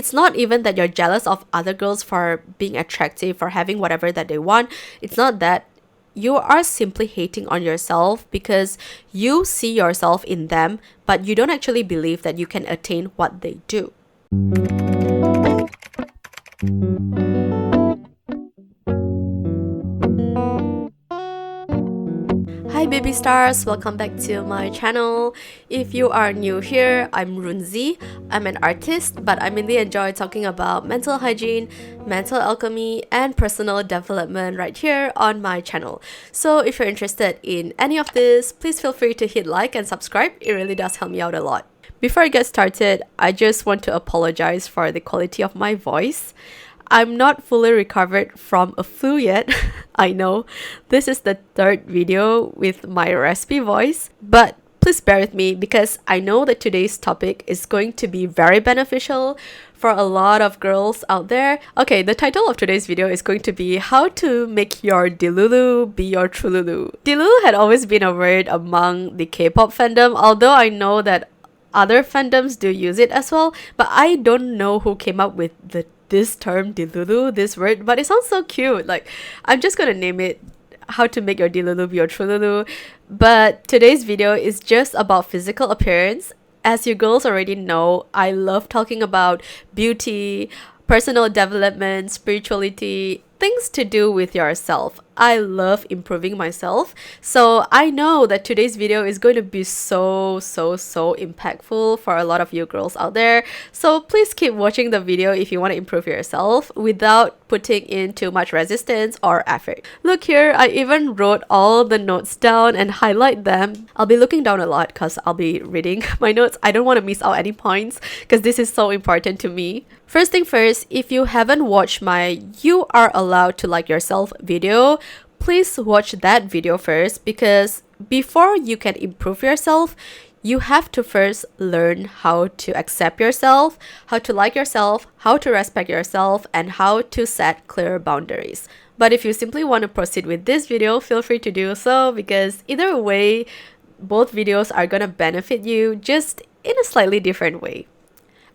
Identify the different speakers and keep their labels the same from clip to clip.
Speaker 1: it's not even that you're jealous of other girls for being attractive, for having whatever that they want. It's not that. You are simply hating on yourself because you see yourself in them, but you don't actually believe that you can attain what they do. Hi baby stars, welcome back to my channel. If you are new here, I'm Roonzie. I'm an artist, but I mainly enjoy talking about mental hygiene, mental alchemy, and personal development right here on my channel. So if you're interested in any of this, please feel free to hit like and subscribe. It really does help me out a lot. Before I get started, I just want to apologize for the quality of my voice. I'm not fully recovered from a flu yet. I know this is the third video with my raspy voice, but please bear with me because I know that today's topic is going to be very beneficial for a lot of girls out there. Okay, the title of today's video is going to be how to make your Delulu be your Truelulu. Delulu had always been a word among the K-pop fandom, although I know that other fandoms do use it as well, but I don't know who came up with this term Delulu, this word, but it sounds so cute. Like, I'm just gonna name it how to make your Delulu be your Truelulu. But today's video is just about physical appearance. As you girls already know, I love talking about beauty, personal development, spirituality, things to do with yourself. I love improving myself, so I know that today's video is going to be so impactful for a lot of you girls out there. So please keep watching the video if you want to improve yourself without putting in too much resistance or effort. Look here, I even wrote all the notes down and highlight them. I'll be looking down a lot because I'll be reading my notes. I don't want to miss out any points because this is so important to me. First thing first, if you haven't watched my You Are Allowed to Like Yourself video, please watch that video first, because before you can improve yourself, you have to first learn how to accept yourself, how to like yourself, how to respect yourself, and how to set clear boundaries. But if you simply want to proceed with this video, feel free to do so, because either way, both videos are gonna benefit you, just in a slightly different way.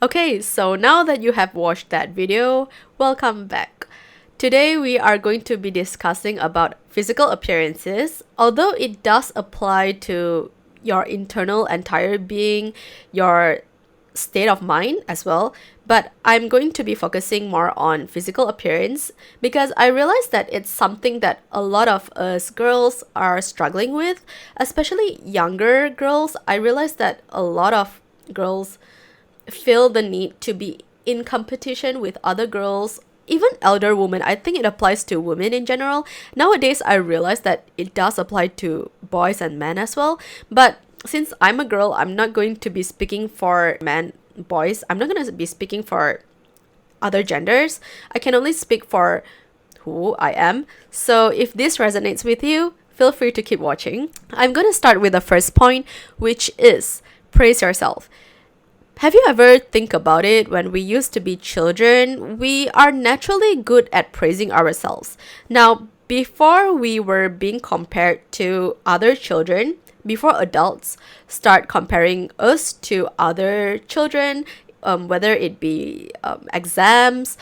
Speaker 1: Okay, so now that you have watched that video, welcome back. Today we are going to be discussing about physical appearances, although it does apply to your internal entire being, your state of mind as well, but I'm going to be focusing more on physical appearance because I realize that it's something that a lot of us girls are struggling with, especially younger girls. I realize that a lot of girls feel the need to be in competition with other girls, even elder women. I think it applies to women in general. Nowadays, I realize that it does apply to boys and men as well. But since I'm a girl, I'm not going to be speaking for men, boys. I'm not going to be speaking for other genders. I can only speak for who I am. So if this resonates with you, feel free to keep watching. I'm going to start with the first point, which is praise yourself. Have you ever think about it? When we used to be children, we are naturally good at praising ourselves. Now, before we were being compared to other children, before adults start comparing us to other children, whether it be exams,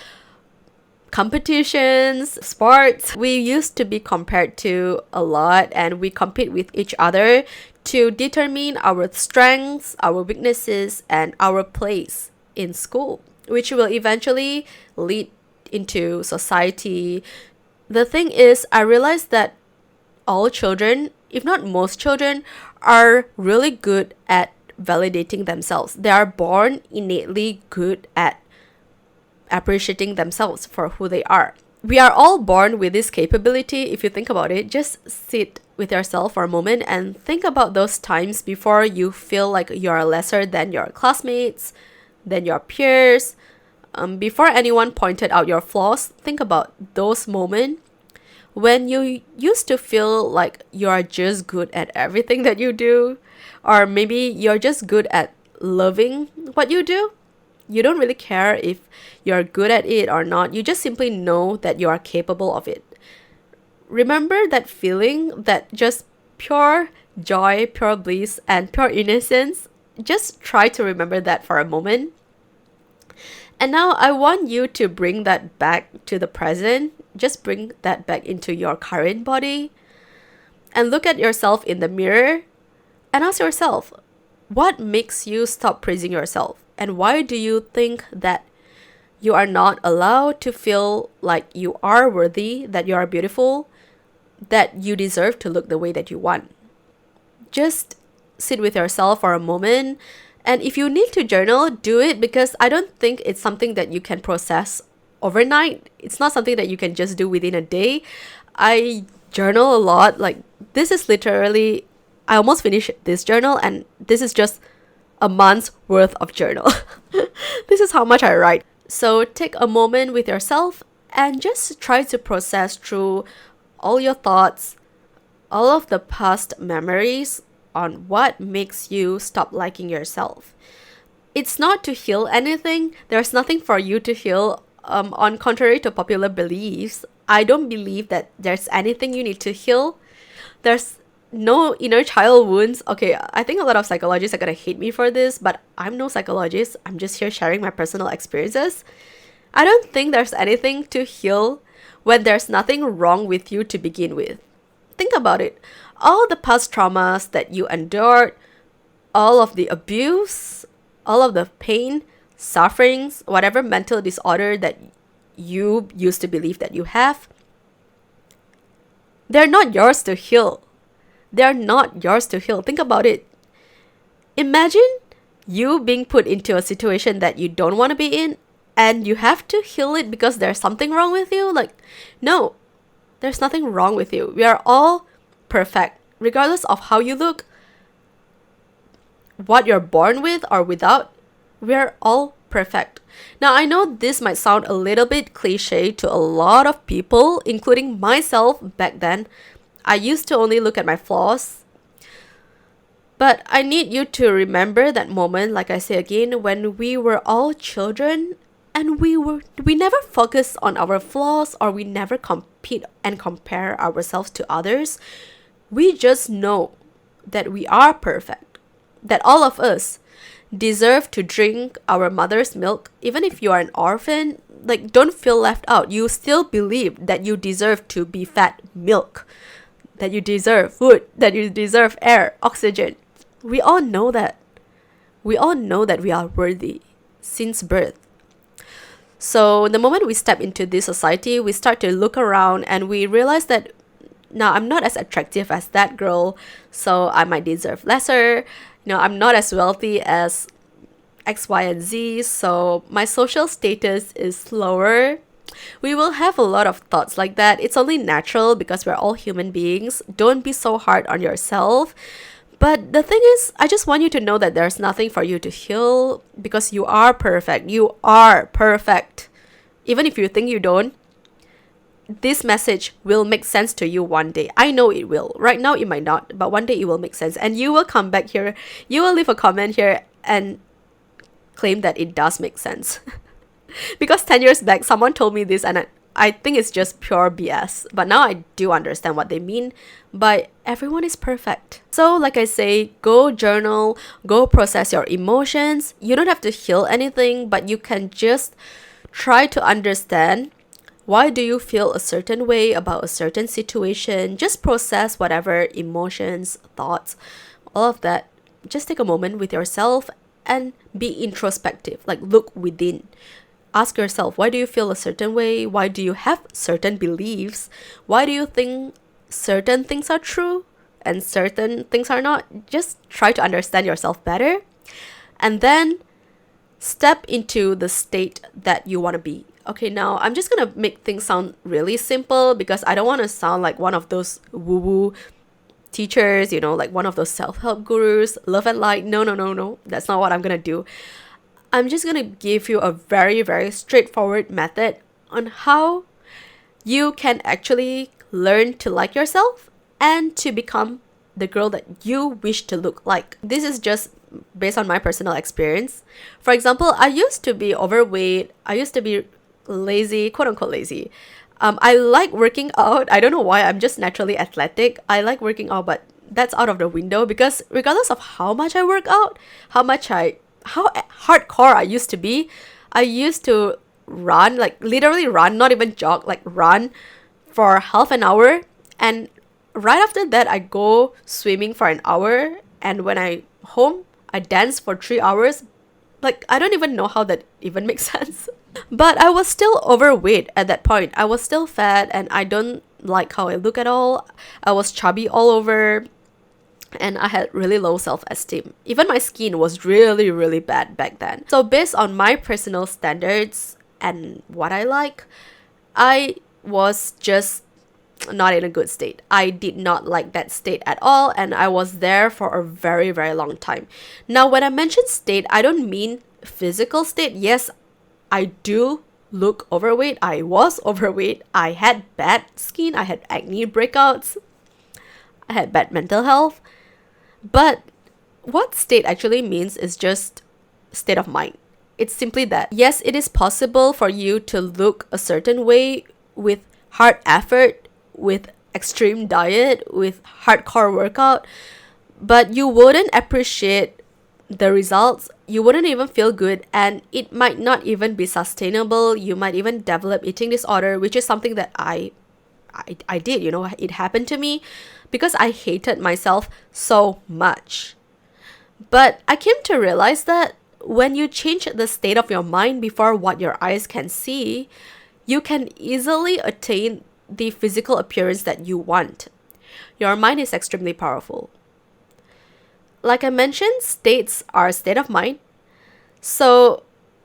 Speaker 1: competitions, sports, we used to be compared to a lot, and we compete with each other to determine our strengths, our weaknesses, and our place in school, which will eventually lead into society. The thing is, I realized that all children, if not most children, are really good at validating themselves. They are born innately good at appreciating themselves for who they are. We are all born with this capability. If you think about it, just sit with yourself for a moment and think about those times before you feel like you're lesser than your classmates, than your peers. Before anyone pointed out your flaws, think about those moments when you used to feel like you're just good at everything that you do, or maybe you're just good at loving what you do. You don't really care if you're good at it or not. You just simply know that you are capable of it. Remember that feeling, that just pure joy, pure bliss, and pure innocence? Just try to remember that for a moment. And now I want you to bring that back to the present. Just bring that back into your current body and look at yourself in the mirror and ask yourself, what makes you stop praising yourself? And why do you think that you are not allowed to feel like you are worthy, that you are beautiful, that you deserve to look the way that you want? Just sit with yourself for a moment. And if you need to journal, do it, because I don't think it's something that you can process overnight. It's not something that you can just do within a day. I journal a lot. Like, this is literally, I almost finished this journal, and this is just a month's worth of journal. This is how much I write. So take a moment with yourself and just try to process through all your thoughts, all of the past memories on what makes you stop liking yourself. It's not to heal anything. There's nothing for you to heal. On contrary to popular beliefs, I don't believe that there's anything you need to heal. There's no inner child wounds. Okay, I think a lot of psychologists are gonna hate me for this, but I'm no psychologist. I'm just here sharing my personal experiences. I don't think there's anything to heal when there's nothing wrong with you to begin with. Think about it. All the past traumas that you endured, all of the abuse, all of the pain, sufferings, whatever mental disorder that you used to believe that you have, they're not yours to heal. They're not yours to heal. Think about it. Imagine you being put into a situation that you don't want to be in, and you have to heal it because there's something wrong with you. Like, no, there's nothing wrong with you. We are all perfect, regardless of how you look, what you're born with or without. We're all perfect. Now, I know this might sound a little bit cliche to a lot of people, including myself back then. I used to only look at my flaws. But I need you to remember that moment, like I say again, when we were all children and we never focused on our flaws, or we never compete and compare ourselves to others. We just know that we are perfect, that all of us deserve to drink our mother's milk. Even if you are an orphan, like, don't feel left out. You still believe that you deserve to be fed milk, that you deserve food, that you deserve air, oxygen. We all know that. We all know that we are worthy since birth. So the moment we step into this society, we start to look around and we realize that now I'm not as attractive as that girl, so I might deserve lesser. I'm not as wealthy as X, Y, and Z, so my social status is lower. We will have a lot of thoughts like that. It's only natural because we're all human beings. Don't be so hard on yourself. But the thing is, I just want you to know that there's nothing for you to heal because you are perfect. You are perfect. Even if you think you don't, this message will make sense to you one day. I know it will. Right now, it might not, but one day it will make sense. And you will come back here, you will leave a comment here and claim that it does make sense. Because 10 years back, someone told me this and I think it's just pure BS. But now I do understand what they mean by everyone is perfect. So like I say, go journal, go process your emotions. You don't have to heal anything, but you can just try to understand why do you feel a certain way about a certain situation. Just process whatever emotions, thoughts, all of that. Just take a moment with yourself and be introspective, like look within. Ask yourself, why do you feel a certain way? Why do you have certain beliefs? Why do you think certain things are true and certain things are not? Just try to understand yourself better. And then step into the state that you want to be. Okay, now I'm just going to make things sound really simple because I don't want to sound like one of those woo-woo teachers, like one of those self-help gurus, love and light. No. That's not what I'm going to do. I'm just going to give you a very, very straightforward method on how you can actually learn to like yourself and to become the girl that you wish to look like. This is just based on my personal experience. For example, I used to be overweight. I used to be lazy, quote unquote lazy. I like working out. I don't know why. I'm just naturally athletic. I like working out, but that's out of the window because regardless of how much I work out, how hardcore I used to be, I used to run, like literally run, not even jog, like run for half an hour. And right after that, I go swimming for an hour. And when I home, I dance for 3 hours. Like, I don't even know how that even makes sense. But I was still overweight at that point. I was still fat and I don't like how I look at all. I was chubby all over and I had really low self-esteem. Even my skin was really, really bad back then. So based on my personal standards and what I like, I was just not in a good state. I did not like that state at all, and I was there for a very, very long time. Now, when I mention state, I don't mean physical state. Yes, I do look overweight. I was overweight. I had bad skin. I had acne breakouts. I had bad mental health. But what state actually means is just state of mind. It's simply that, yes, it is possible for you to look a certain way with hard effort, with extreme diet, with hardcore workout, but you wouldn't appreciate the results. You wouldn't even feel good, and it might not even be sustainable. You might even develop eating disorder, which is something that I did, you know, it happened to me because I hated myself so much. But I came to realize that when you change the state of your mind before what your eyes can see, you can easily attain the physical appearance that you want. Your mind is extremely powerful. Like I mentioned, states are a state of mind. So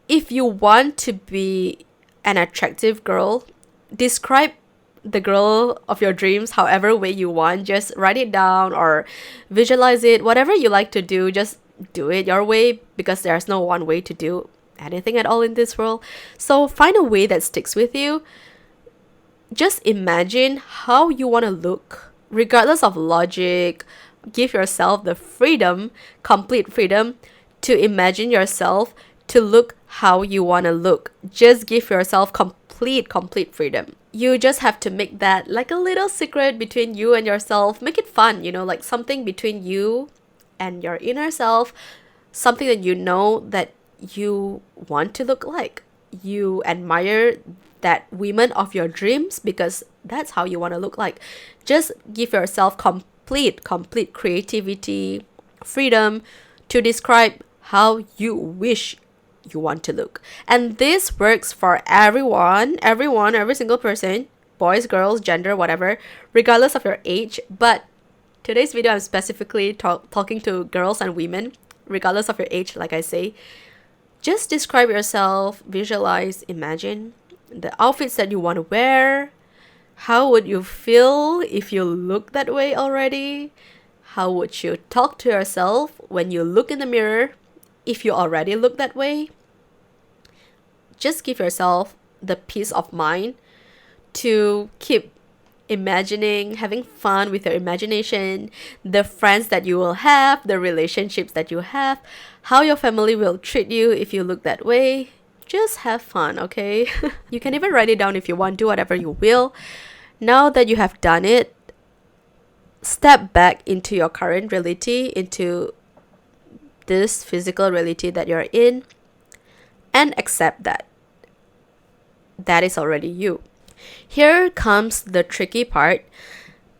Speaker 1: if you want to be an attractive girl, describe the girl of your dreams however way you want. Just write it down or visualize it. Whatever you like to do, just do it your way, because there's no one way to do anything at all in this world. So find a way that sticks with you. Just imagine how you want to look, regardless of logic. Give yourself the freedom, complete freedom, to imagine yourself to look how you want to look. Just give yourself complete freedom. You just have to make that like a little secret between you and yourself. Make it fun, you know, like something between you and your inner self, something that you know that you want to look like. You admire that woman of your dreams because that's how you want to look like. Just give yourself complete creativity, freedom to describe how you wish you want to look. And this works for everyone, every single person, boys, girls, gender, whatever, regardless of your age. But today's video, I'm specifically talking to girls and women, regardless of your age, like I say. Just describe yourself, visualize, imagine the outfits that you want to wear. How would you feel if you look that way already? How would you talk to yourself when you look in the mirror if you already look that way? Just give yourself the peace of mind to keep imagining, having fun with your imagination, the friends that you will have, the relationships that you have, how your family will treat you if you look that way. Just have fun, okay? You can even write it down if you want, do whatever you will. Now that you have done it, step back into your current reality, into this physical reality that you're in, and accept that. That is already you. Here comes the tricky part.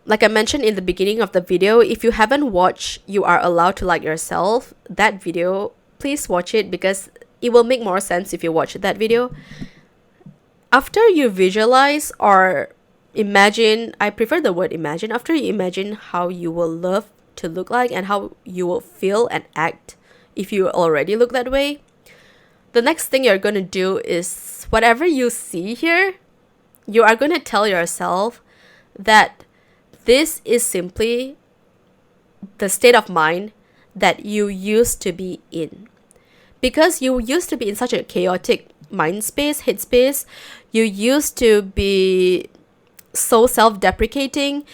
Speaker 1: Like I mentioned in the beginning of the video, if you haven't watched You Are Allowed to Like Yourself, that video, please watch it because it will make more sense if you watch that video. After you visualize or imagine, I prefer the word imagine, after you imagine how you will love to look like and how you will feel and act if you already look that way, the next thing you're going to do is whatever you see here, you are going to tell yourself that this is simply the state of mind that you used to be in. Because you used to be in such a chaotic mind space, head space, you used to be so self-deprecating,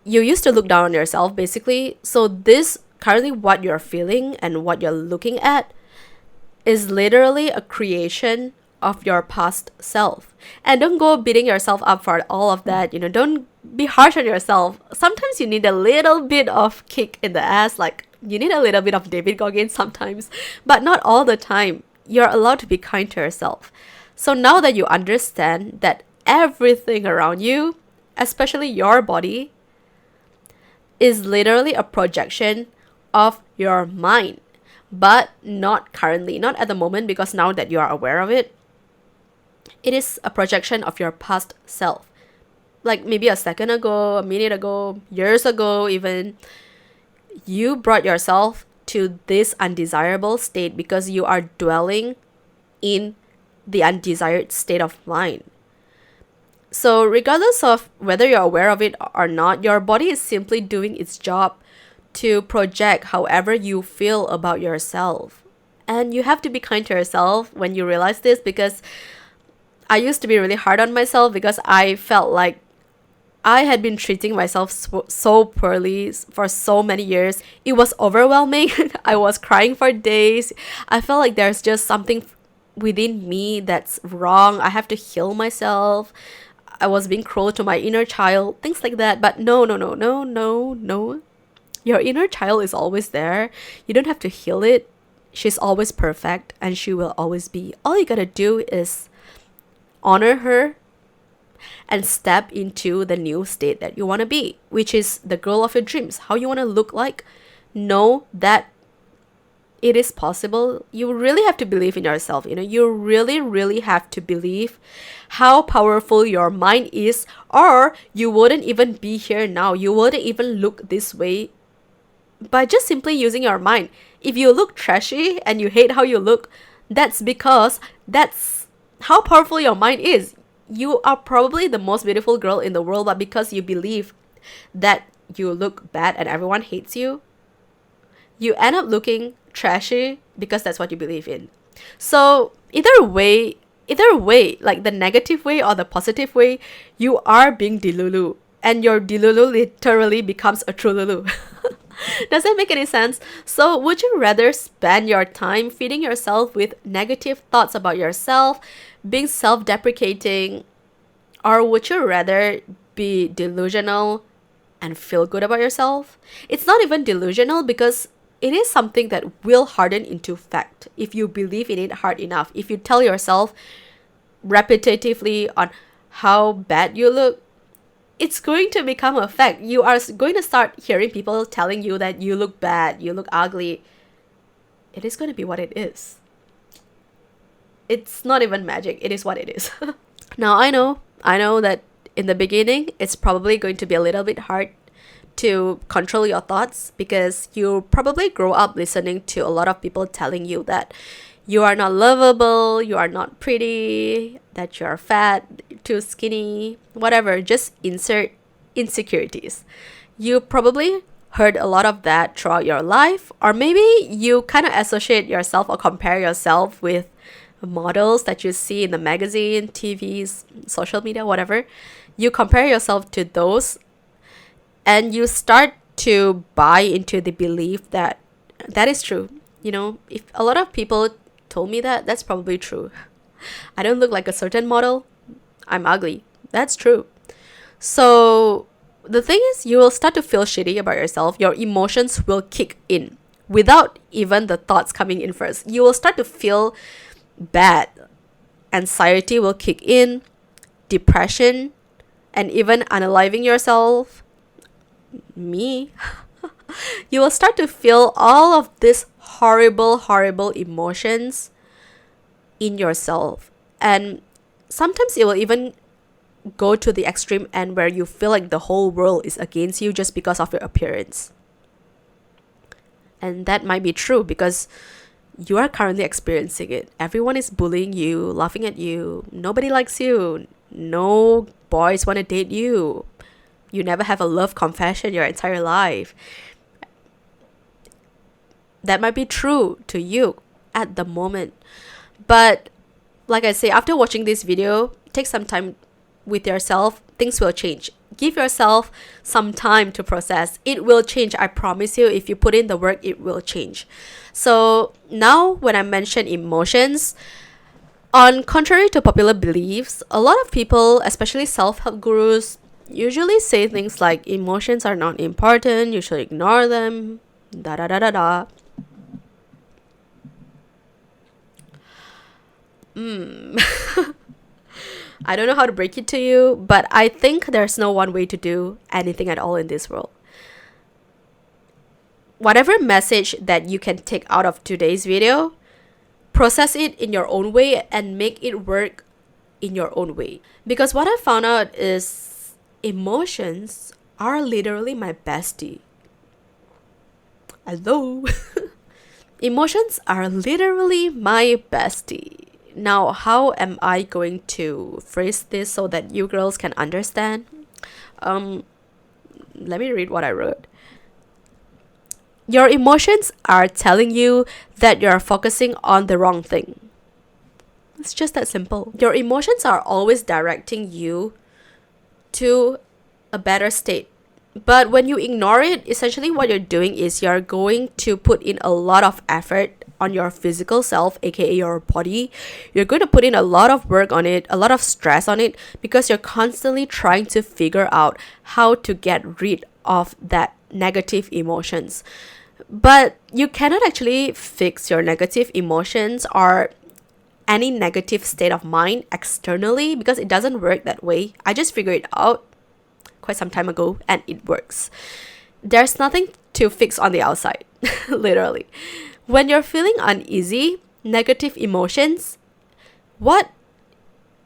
Speaker 1: you used to look down on yourself basically. So this, currently what you're feeling and what you're looking at is literally a creation of your past self. And don't go beating yourself up for all of that, you know, don't be harsh on yourself. Sometimes you need a little bit of kick in the ass, like you need a little bit of David Goggins sometimes, but not all the time. you're allowed to be kind to yourself. So now that you understand that everything around you, especially your body, is literally a projection of your mind, but not currently, not at the moment, because now that you are aware of it, it is a projection of your past self. Like maybe a second ago, a minute ago, years ago even, you brought yourself to this undesirable state because you are dwelling in the undesired state of mind. So regardless of whether you're aware of it or not, your body is simply doing its job to project however you feel about yourself. And you have to be kind to yourself when you realize this, because I used to be really hard on myself because I felt like I had been treating myself so poorly for so many years. It was overwhelming. I was crying for days. I felt like there's just something within me that's wrong. I have to heal myself. I was being cruel to my inner child, things like that. But no. Your inner child is always there. You don't have to heal it. She's always perfect and she will always be. All you gotta do is honor her and step into the new state that you want to be, which is the girl of your dreams, how you want to look like. Know that it is possible. You really have to believe in yourself. You really have to believe how powerful your mind is, or you wouldn't even be here now. You wouldn't even look this way by just simply using your mind. If you look trashy and you hate how you look, that's because that's how powerful your mind is. You are probably the most beautiful girl in the world, but because you believe that you look bad and everyone hates you, you end up looking trashy because that's what you believe in. So either way, like the negative way or the positive way, you are being Delulu, and your Delulu literally becomes a Truelulu. Does that make any sense? So would you rather spend your time feeding yourself with negative thoughts about yourself, being self-deprecating, or would you rather be delusional and feel good about yourself? It's not even delusional because it is something that will harden into fact if you believe in it hard enough. If you tell yourself repetitively on how bad you look, it's going to become a fact. You are going to start hearing people telling you that you look bad, you look ugly. It is going to be what it is. It's not even magic. It is what it is. Now, I know that in the beginning, it's probably going to be a little bit hard to control your thoughts because you probably grow up listening to a lot of people telling you that you are not lovable, you are not pretty, that you are fat, too skinny, whatever. Just insert insecurities. You probably heard a lot of that throughout your life, or maybe you kind of associate yourself or compare yourself with models that you see in the magazine, TVs, social media, whatever. You compare yourself to those and you start to buy into the belief that that is true. If a lot of people told me that, that's probably true. I don't look like a certain model. I'm ugly. That's true. So the thing is, you will start to feel shitty about yourself. Your emotions will kick in without even the thoughts coming in first. You will start to feel bad. Anxiety will kick in, depression, and even unaliving yourself. Me. You will start to feel all of these horrible emotions in yourself. And sometimes it will even go to the extreme end where you feel like the whole world is against you just because of your appearance. And that might be true because you are currently experiencing it. Everyone is bullying you, laughing at you. Nobody likes you. No boys want to date you. You never have a love confession your entire life. That might be true to you at the moment. But like I say, after watching this video, take some time with yourself. Things will change. Give yourself some time to process. It will change. I promise you, if you put in the work, it will change. So now when I mention emotions, on contrary to popular beliefs, a lot of people, especially self-help gurus, usually say things like emotions are not important, you should ignore them, da da da da da. I don't know how to break it to you, but I think there's no one way to do anything at all in this world. Whatever message that you can take out of today's video, process it in your own way and make it work in your own way. Because what I found out is emotions are literally my bestie. Hello. Emotions are literally my bestie. Now, how am I going to phrase this so that you girls can understand? Let me read what I wrote. Your emotions are telling you that you're focusing on the wrong thing. It's just that simple. Your emotions are always directing you to a better state. But when you ignore it, essentially what you're doing is you're going to put in a lot of effort on your physical self, aka your body. You're going to put in a lot of work on it, a lot of stress on it, because you're constantly trying to figure out how to get rid of that negative emotions. But you cannot actually fix your negative emotions or any negative state of mind externally, because it doesn't work that way. I just figured it out quite some time ago and it works. There's nothing to fix on the outside, literally. When you're feeling uneasy, negative emotions, what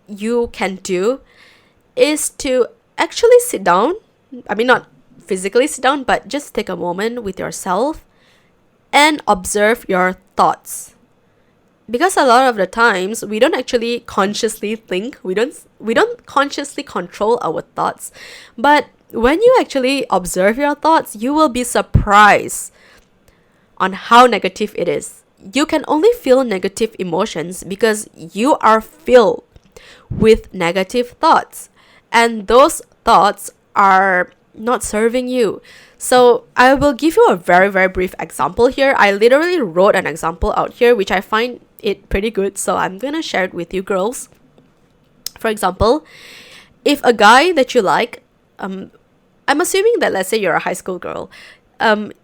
Speaker 1: you can do is to actually sit down. I mean, not physically sit down, but just take a moment with yourself and observe your thoughts. Because a lot of the times we don't actually consciously think, we don't consciously control our thoughts. But when you actually observe your thoughts, you will be surprised on how negative it is. You can only feel negative emotions because you are filled with negative thoughts, and those thoughts are not serving you. So I will give you a very, very brief example here. I literally wrote an example out here, which I find it pretty good. So I'm going to share it with you girls. For example, if a guy that you like, I'm assuming that, let's say you're a high school girl,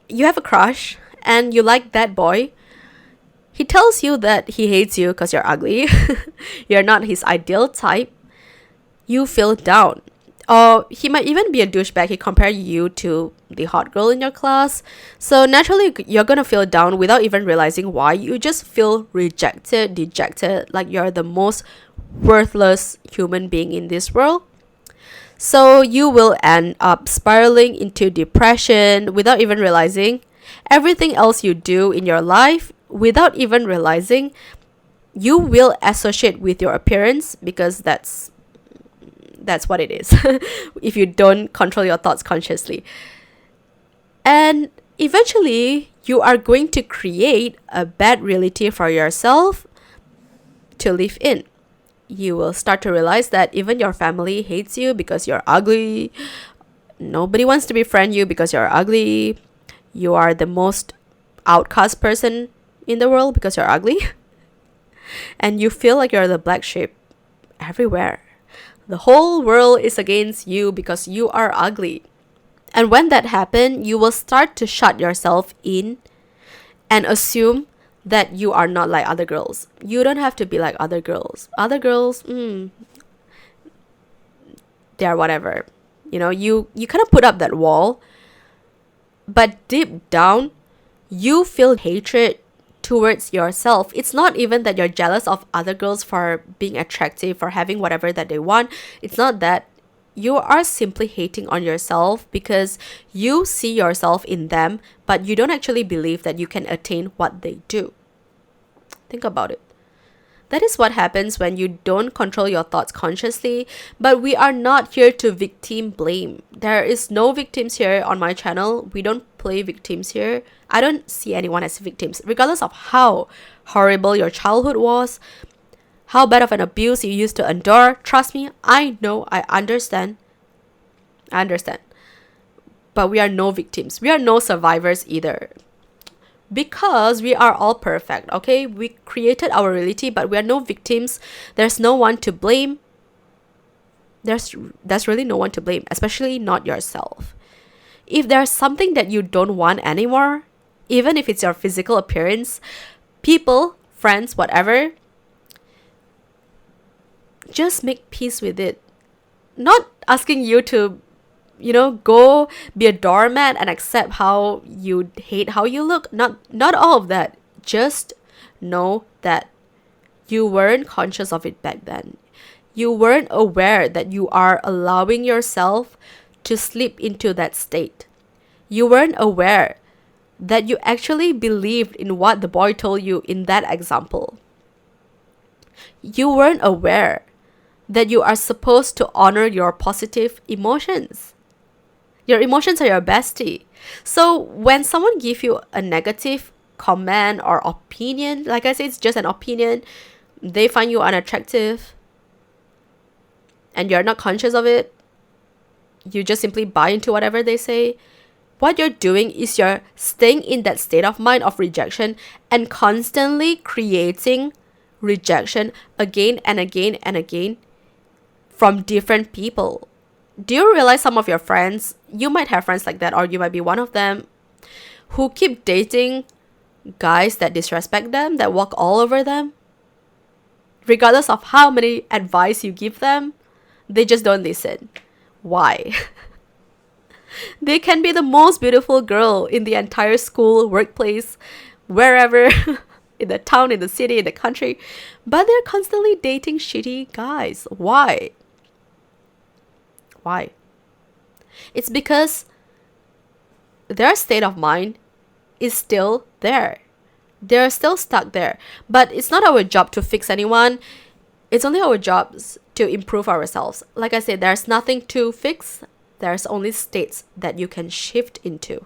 Speaker 1: you have a crush and you like that boy. He tells you that he hates you because you're ugly. You're not his ideal type. You feel down. Or he might even be a douchebag. He compares you to the hot girl in your class. So naturally, you're going to feel down without even realizing why. You just feel rejected, dejected, like you're the most worthless human being in this world. So you will end up spiraling into depression without even realizing. Everything else you do in your life, without even realizing, you will associate with your appearance, because that's what it is. If you don't control your thoughts consciously. And eventually, you are going to create a bad reality for yourself to live in. You will start to realize that even your family hates you because you're ugly. Nobody wants to befriend you because you're ugly. You are the most outcast person in the world because you're ugly. And you feel like you're the black sheep everywhere. The whole world is against you because you are ugly. And when that happens, you will start to shut yourself in and assume that you are not like other girls. You don't have to be like other girls. Other girls, they're whatever. You know, you kind of put up that wall. But deep down, you feel hatred towards yourself. It's not even that you're jealous of other girls for being attractive, for having whatever that they want. It's not that. You are simply hating on yourself because you see yourself in them, but you don't actually believe that you can attain what they do. Think about it. That is what happens when you don't control your thoughts consciously. But we are not here to victim blame. There is no victims here on my channel. We don't play victims here. I don't see anyone as victims, regardless of how horrible your childhood was, how bad of an abuse you used to endure. Trust me, I know, I understand. But we are no victims. We are no survivors either. Because we are all perfect, okay? We created our reality, but we are no victims. There's no one to blame. There's really no one to blame, especially not yourself. If there's something that you don't want anymore, even if it's your physical appearance, people, friends, whatever, just make peace with it. Not asking you to, go be a doormat and accept how you hate how you look. Not all of that. Just know that you weren't conscious of it back then. You weren't aware that you are allowing yourself to slip into that state. You weren't aware that you actually believed in what the boy told you in that example. You weren't aware that you are supposed to honor your positive emotions. Your emotions are your bestie. So when someone gives you a negative comment or opinion, like I said, it's just an opinion, they find you unattractive and you're not conscious of it, you just simply buy into whatever they say, what you're doing is you're staying in that state of mind of rejection and constantly creating rejection again and again and again from different people. Do you realize some of your friends, you might have friends like that, or you might be one of them, who keep dating guys that disrespect them, that walk all over them? Regardless of how many advice you give them, they just don't listen. Why? They can be the most beautiful girl in the entire school, workplace, wherever, in the town, in the city, in the country, but they're constantly dating shitty guys. Why? Why? It's because their state of mind is still there. They're still stuck there. But it's not our job to fix anyone. It's only our jobs to improve ourselves. Like I said, there's nothing to fix. There's only states that you can shift into.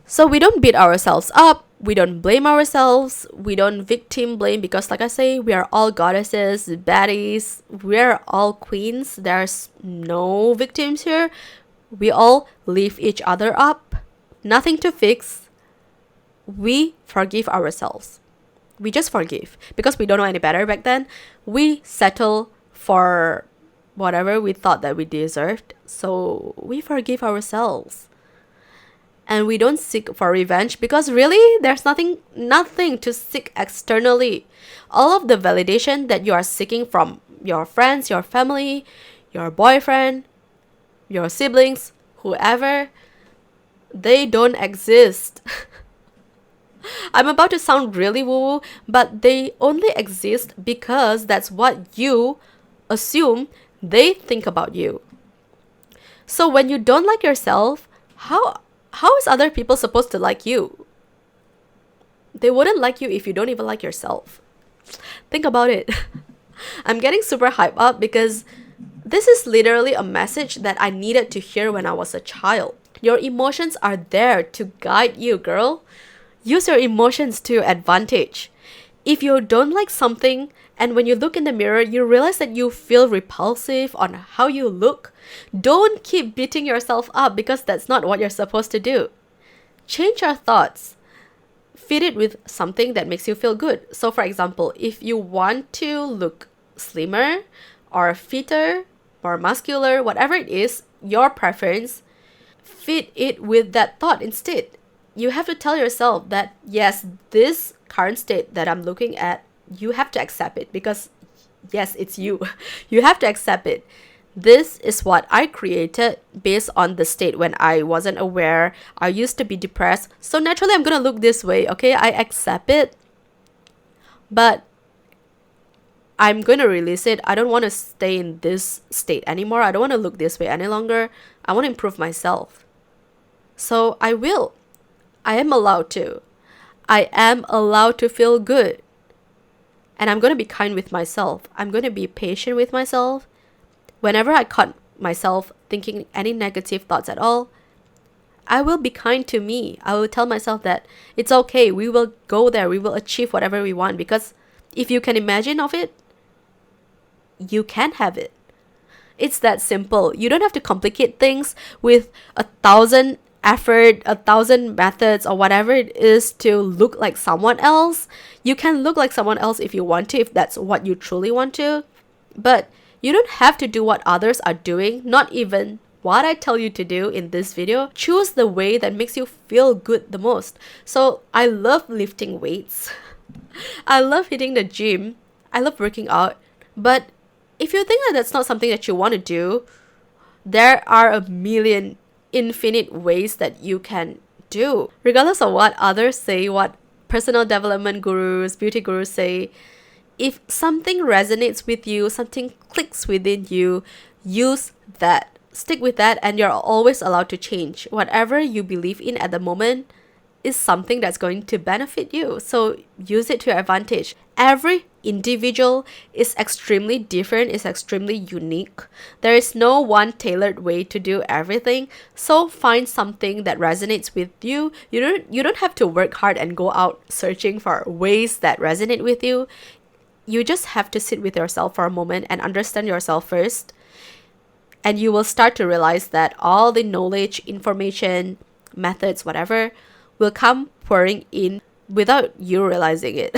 Speaker 1: So we don't beat ourselves up. We don't blame ourselves. We don't victim blame because, like I say, we are all goddesses, baddies. We're all queens. There's no victims here. We all lift each other up. Nothing to fix. We forgive ourselves. We just forgive because we don't know any better back then. We settle for whatever we thought that we deserved. So we forgive ourselves. And we don't seek for revenge because really there's nothing to seek externally. All of the validation that you are seeking from your friends, your family, your boyfriend, your siblings, whoever, they don't exist. I'm about to sound really woo-woo, but they only exist because that's what you assume they think about you. So when you don't like yourself, how is other people supposed to like you? They wouldn't like you if you don't even like yourself. Think about it. I'm getting super hyped up because this is literally a message that I needed to hear when I was a child. Your emotions are there to guide you, girl. Use your emotions to your advantage. If you don't like something and when you look in the mirror, you realize that you feel repulsive on how you look, don't keep beating yourself up because that's not what you're supposed to do. Change your thoughts. Feed it with something that makes you feel good. So for example, if you want to look slimmer or fitter, more muscular, whatever it is, your preference, feed it with that thought instead. You have to tell yourself that yes, this current state that I'm looking at, you have to accept it because yes, it's you. You have to accept it. This is what I created based on the state when I wasn't aware. I used to be depressed. So naturally, I'm going to look this way. Okay, I accept it. But I'm going to release it. I don't want to stay in this state anymore. I don't want to look this way any longer. I want to improve myself. So I will. I am allowed to. I am allowed to feel good. And I'm going to be kind with myself. I'm going to be patient with myself. Whenever I caught myself thinking any negative thoughts at all, I will be kind to me. I will tell myself that it's okay. We will go there. We will achieve whatever we want. Because if you can imagine of it, you can have it. It's that simple. You don't have to complicate things with 1,000 effort, 1,000 methods or whatever it is to look like someone else. You can look like someone else if you want to, if that's what you truly want to. But you don't have to do what others are doing, not even what I tell you to do in this video. Choose the way that makes you feel good the most. So I love lifting weights. I love hitting the gym. I love working out. But if you think that that's not something that you want to do, there are a million infinite ways that you can do. Regardless of what others say, what personal development gurus, beauty gurus say, if something resonates with you, something clicks within you, use that. Stick with that, and you're always allowed to change. Whatever you believe in at the moment is something that's going to benefit you. So use it to your advantage. Every individual is extremely different, is extremely unique. There is no one tailored way to do everything. So find something that resonates with you. You don't have to work hard and go out searching for ways that resonate with you. You just have to sit with yourself for a moment and understand yourself first. And you will start to realize that all the knowledge, information, methods, whatever, will come pouring in without you realizing it.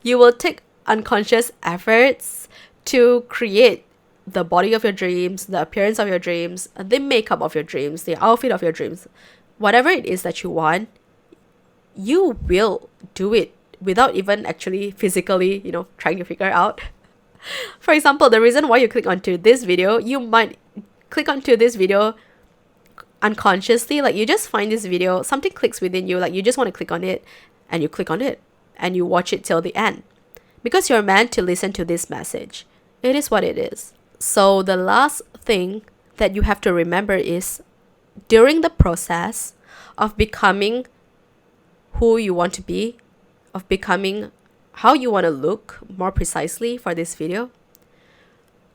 Speaker 1: You will take unconscious efforts to create the body of your dreams, the appearance of your dreams, the makeup of your dreams, the outfit of your dreams. Whatever it is that you want, you will do it without even actually physically, trying to figure out. For example, the reason why you click onto this video, you might click onto this video unconsciously. Like, you just find this video, something clicks within you, like you just want to click on it, and you click on it and you watch it till the end because you're meant to listen to this message. It is what it is. So the last thing that you have to remember is, during the process of becoming who you want to be, of becoming how you want to look more precisely for this video,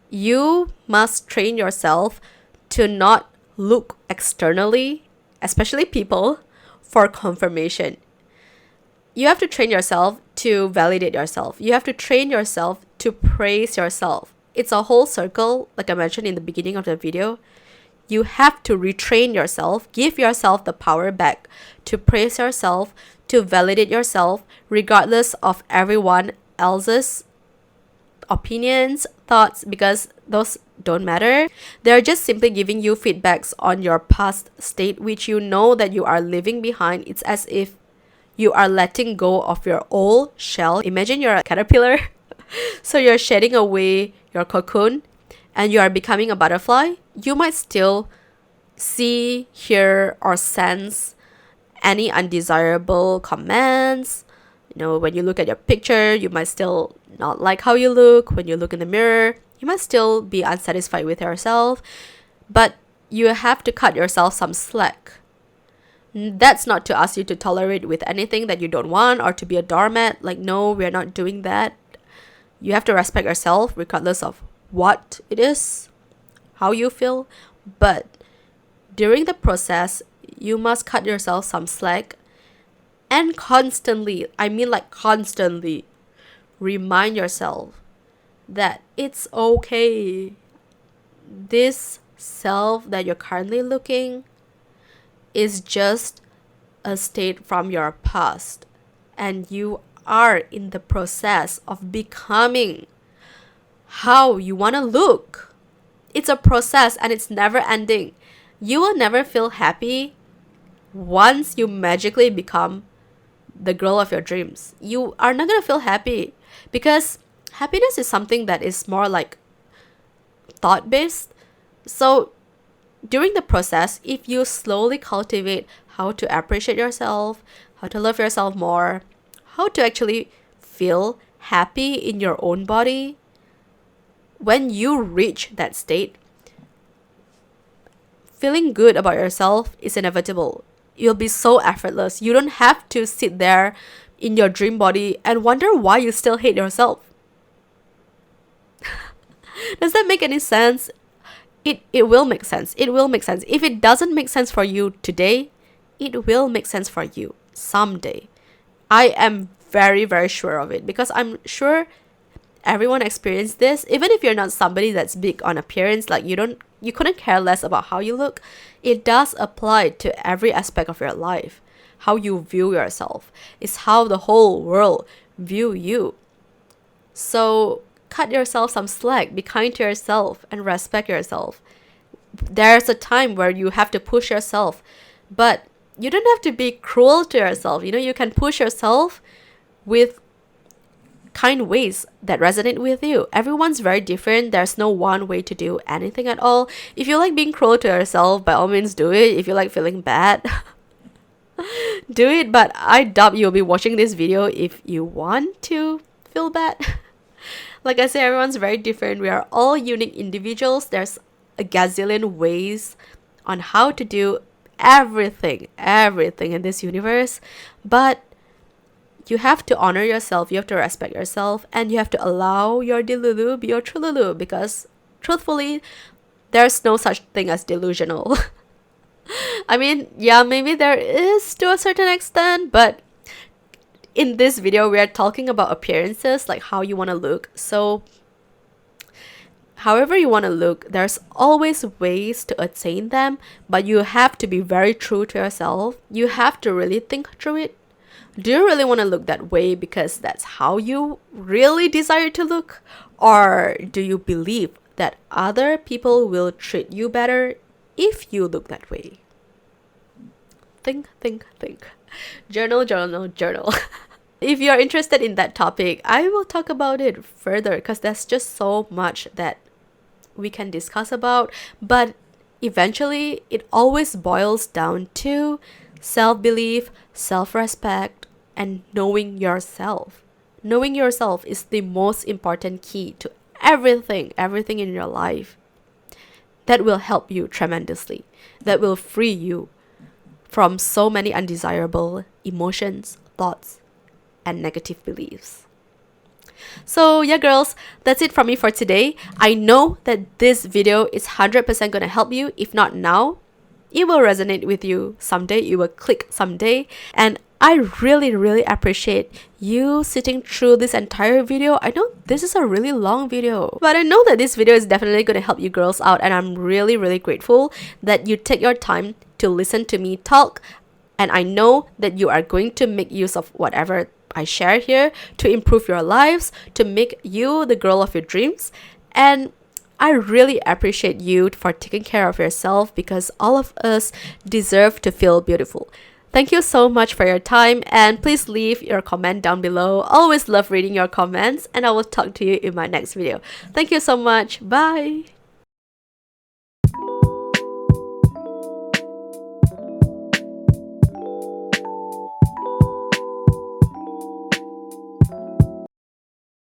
Speaker 1: you must train yourself to not look externally, especially people, for confirmation. You have to train yourself to validate yourself. You have to train yourself to praise yourself. It's a whole circle, like I mentioned in the beginning of the video. You have to retrain yourself, give yourself the power back to praise yourself, to validate yourself, regardless of everyone else's opinions, thoughts, because those don't matter. They're just simply giving you feedbacks on your past state, which you know that you are leaving behind. It's as if you are letting go of your old shell. Imagine you're a caterpillar. So you're shedding away your cocoon and you are becoming a butterfly. You might still see, hear, or sense any undesirable comments. When you look at your picture, you might still not like how you look. When you look in the mirror, you might still be unsatisfied with yourself. But you have to cut yourself some slack. That's not to ask you to tolerate with anything that you don't want or to be a doormat. Like, no, we're not doing that. You have to respect yourself regardless of what it is, how you feel. But during the process, you must cut yourself some slack and constantly remind yourself that it's okay. This self that you're currently looking is just a state from your past, and you are in the process of becoming how you want to look. It's a process and it's never ending. You will never feel happy once you magically become the girl of your dreams. You are not going to feel happy because happiness is something that is more like thought-based. So during the process, if you slowly cultivate how to appreciate yourself, how to love yourself more, how to actually feel happy in your own body, when you reach that state, feeling good about yourself is inevitable. You'll be so effortless. You don't have to sit there in your dream body and wonder why you still hate yourself. Does that make any sense? It will make sense. It will make sense. If it doesn't make sense for you today, it will make sense for you someday. I am very, very sure of it because I'm sure everyone experienced this. Even if you're not somebody that's big on appearance, like you couldn't care less about how you look, it does apply to every aspect of your life. How you view yourself is how the whole world view you. So cut yourself some slack, be kind to yourself and respect yourself. There's a time where you have to push yourself, but you don't have to be cruel to yourself. You can push yourself with kind ways that resonate with you. Everyone's very different. There's no one way to do anything at all. If you like being cruel to yourself, by all means do it. If you like feeling bad, do it. But I doubt you'll be watching this video if you want to feel bad. Like I say, everyone's very different. We are all unique individuals. There's a gazillion ways on how to do everything in this universe. But you have to honor yourself, you have to respect yourself, and you have to allow your Delulu be your Truelulu, because truthfully, there's no such thing as delusional. I mean, yeah, maybe there is to a certain extent, but in this video, we are talking about appearances, like how you want to look. So, however you want to look, there's always ways to attain them, but you have to be very true to yourself. You have to really think through it. Do you really want to look that way because that's how you really desire to look? Or do you believe that other people will treat you better if you look that way? Think. Journal. If you're interested in that topic, I will talk about it further because there's just so much that we can discuss about. But eventually, it always boils down to self-belief, self-respect, and knowing yourself. Knowing yourself is the most important key to everything in your life. That will help you tremendously. That will free you from so many undesirable emotions, thoughts, and negative beliefs. So yeah, girls, that's it from me for today. I know that this video is 100% gonna help you. If not now, it will resonate with you someday. It will click someday. And I really appreciate you sitting through this entire video. I know this is a really long video, but I know that this video is definitely going to help you girls out, and I'm really grateful that you take your time to listen to me talk. And I know that you are going to make use of whatever I share here to improve your lives, to make you the girl of your dreams. And I really appreciate you for taking care of yourself, because all of us deserve to feel beautiful. Thank you so much for your time, and please leave your comment down below. Always love reading your comments, and I will talk to you in my next video. Thank you so much. Bye.